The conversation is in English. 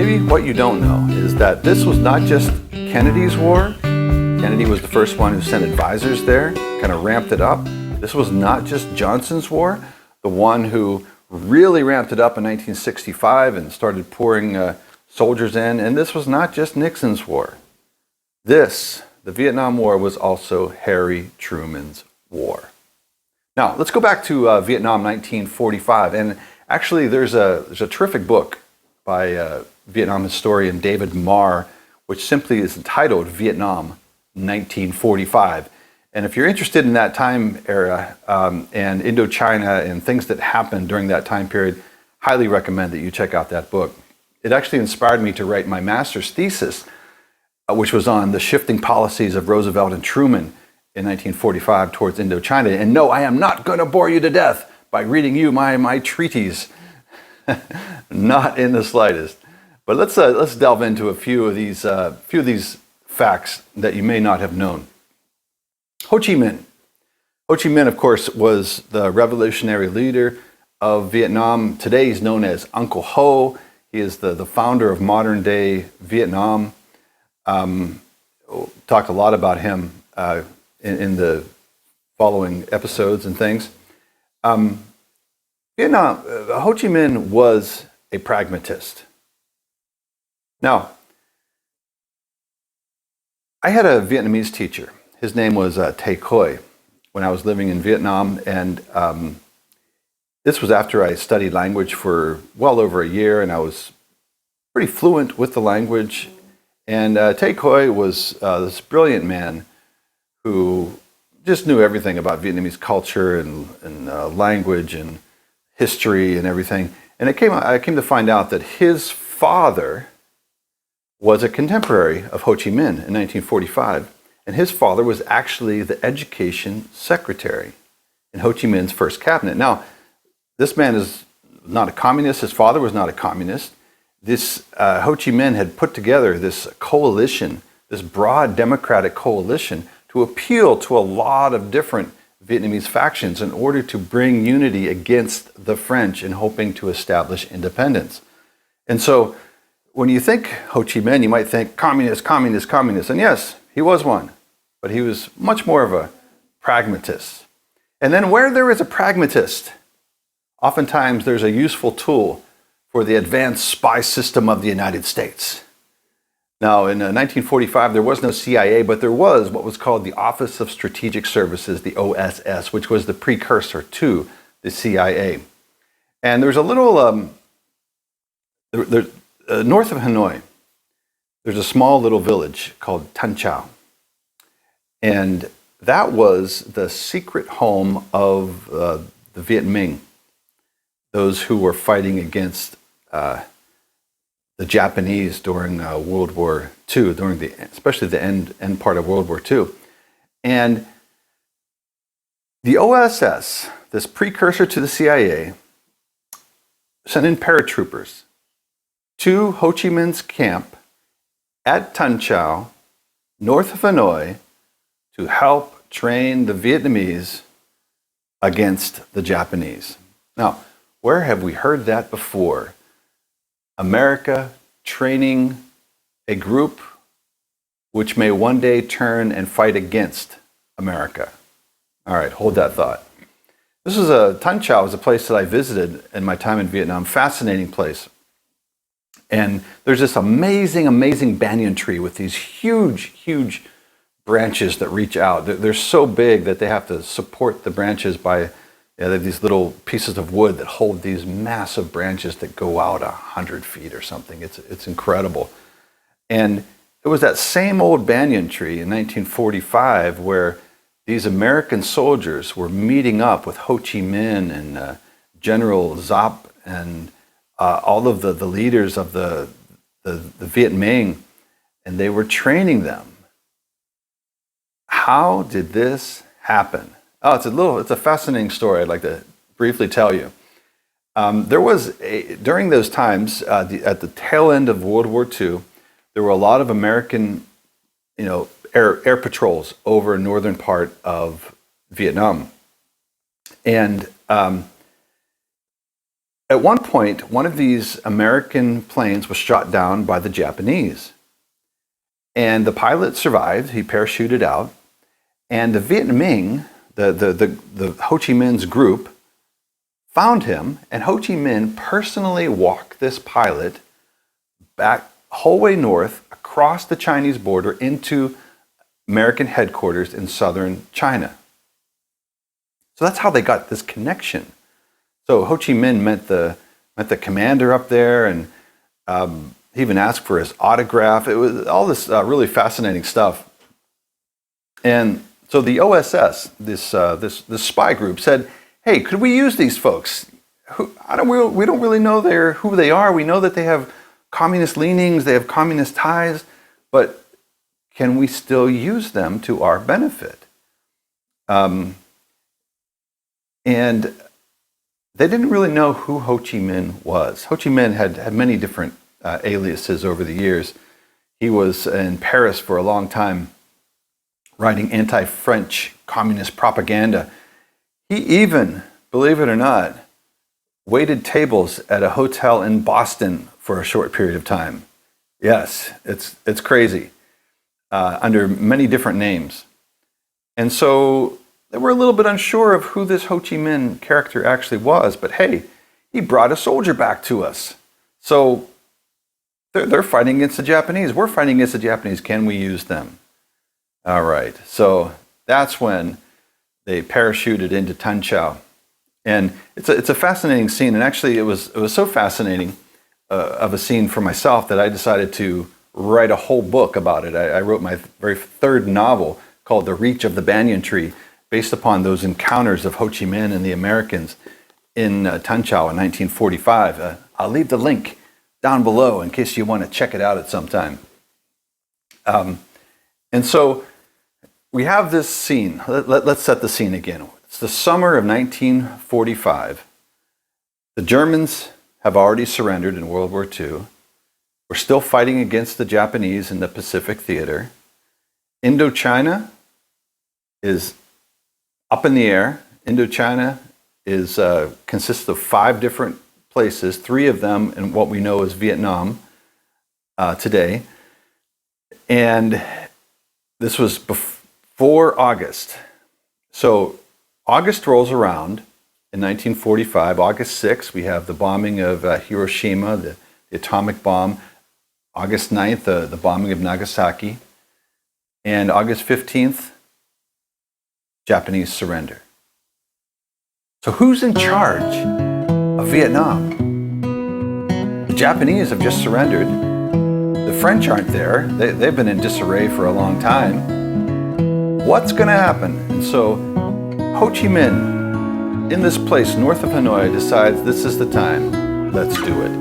maybe what you don't know is that this was not just Kennedy's war. Kennedy was the first one who sent advisors there, kind of ramped it up. This was not just Johnson's war, the one who really ramped it up in 1965 and started pouring soldiers in. And this was not just Nixon's war. This, the Vietnam War, was also Harry Truman's war. Now, let's go back to Vietnam 1945. And actually, there's a terrific book by Vietnam historian David Marr, which simply is entitled Vietnam 1945. And if you're interested in that time era and Indochina and things that happened during that time period, highly recommend that you check out that book. It actually inspired me to write my master's thesis, which was on the shifting policies of Roosevelt and Truman in 1945 towards Indochina. And no, I am not going to bore you to death by reading you my treatise. Not in the slightest. But let's delve into a few of these facts that you may not have known. Ho Chi Minh. Ho Chi Minh, of course, was the revolutionary leader of Vietnam. Today he's known as Uncle Ho. He is the founder of modern day Vietnam. We'll talk a lot about him in the following episodes and things. Vietnam, Ho Chi Minh was a pragmatist. Now, I had a Vietnamese teacher. His name was Tay Khoi when I was living in Vietnam, and this was after I studied language for well over a year, and I was pretty fluent with the language. And Tay Khoi was this brilliant man who just knew everything about Vietnamese culture and language and history and everything. And I came to find out that his father was a contemporary of Ho Chi Minh in 1945. And his father was actually the education secretary in Ho Chi Minh's first cabinet. Now, this man is not a communist. His father was not a communist. This Ho Chi Minh had put together this coalition, this broad democratic coalition, to appeal to a lot of different Vietnamese factions in order to bring unity against the French in hoping to establish independence. And so when you think Ho Chi Minh, you might think communist, communist, communist. And yes, he was one, but he was much more of a pragmatist. And then where there is a pragmatist, oftentimes there's a useful tool for the advanced spy system of the United States. Now, in 1945, there was no CIA, but there was what was called the Office of Strategic Services, the OSS, which was the precursor to the CIA. And there's a little, north of Hanoi, there's a small little village called Tan Chau. And that was the secret home of the Viet Minh, those who were fighting against the Japanese during World War II, especially the end part of World War II. And the OSS, this precursor to the CIA, sent in paratroopers to Ho Chi Minh's camp at Tan Chau, north of Hanoi, to help train the Vietnamese against the Japanese. Now, where have we heard that before? America training a group which may one day turn and fight against America. All right, hold that thought. Tan Chau was a place that I visited in my time in Vietnam. Fascinating place. And there's this amazing, amazing banyan tree with these huge, huge branches that reach out. They're so big that they have to support the branches by they have these little pieces of wood that hold these massive branches that go out 100 feet or something. It's incredible. And it was that same old banyan tree in 1945 where these American soldiers were meeting up with Ho Chi Minh and General Giap and all of the leaders of the Viet Minh, and they were training them. How did this happen? Oh, it's a fascinating story I'd like to briefly tell you. During those times, at the tail end of World War II, there were a lot of American, air patrols over northern part of Vietnam. And At one point, one of these American planes was shot down by the Japanese. And the pilot survived, he parachuted out, and the Viet Minh, the Ho Chi Minh's group, found him, and Ho Chi Minh personally walked this pilot back whole way north across the Chinese border into American headquarters in southern China. So that's how they got this connection. So Ho Chi Minh met the commander up there, and he even asked for his autograph. It was all this really fascinating stuff. And so the OSS, this spy group, said, "Hey, could we use these folks? We don't really know who they are. We know that they have communist leanings, they have communist ties, but can we still use them to our benefit?" And they didn't really know who Ho Chi Minh was. Ho Chi Minh had many different aliases over the years. He was in Paris for a long time, writing anti-French communist propaganda. He even, believe it or not, waited tables at a hotel in Boston for a short period of time. Yes, it's crazy, under many different names. And so they were a little bit unsure of who this Ho Chi Minh character actually was, but hey, he brought a soldier back to us. So they're fighting against the Japanese. We're fighting against the Japanese. Can we use them? All right, so that's when they parachuted into Tan Chau. And it's a fascinating scene, and actually it was so fascinating of a scene for myself that I decided to write a whole book about it. I wrote my very third novel called The Reach of the Banyan Tree, based upon those encounters of Ho Chi Minh and the Americans in Tan Chau in 1945. I'll leave the link down below in case you want to check it out at some time. And so we have this scene. Let's set the scene again. It's the summer of 1945. The Germans have already surrendered in World War II. We're still fighting against the Japanese in the Pacific Theater. Indochina is up in the air. Indochina consists of 5 different places, 3 of them in what we know as Vietnam today. And this was before August. So August rolls around in 1945. August 6th, we have the bombing of Hiroshima, the atomic bomb. August 9th, the bombing of Nagasaki. And August 15th, Japanese surrender. So who's in charge of Vietnam? The Japanese have just surrendered. The French aren't there. They've been in disarray for a long time. What's going to happen? And so Ho Chi Minh, in this place north of Hanoi, decides this is the time. Let's do it.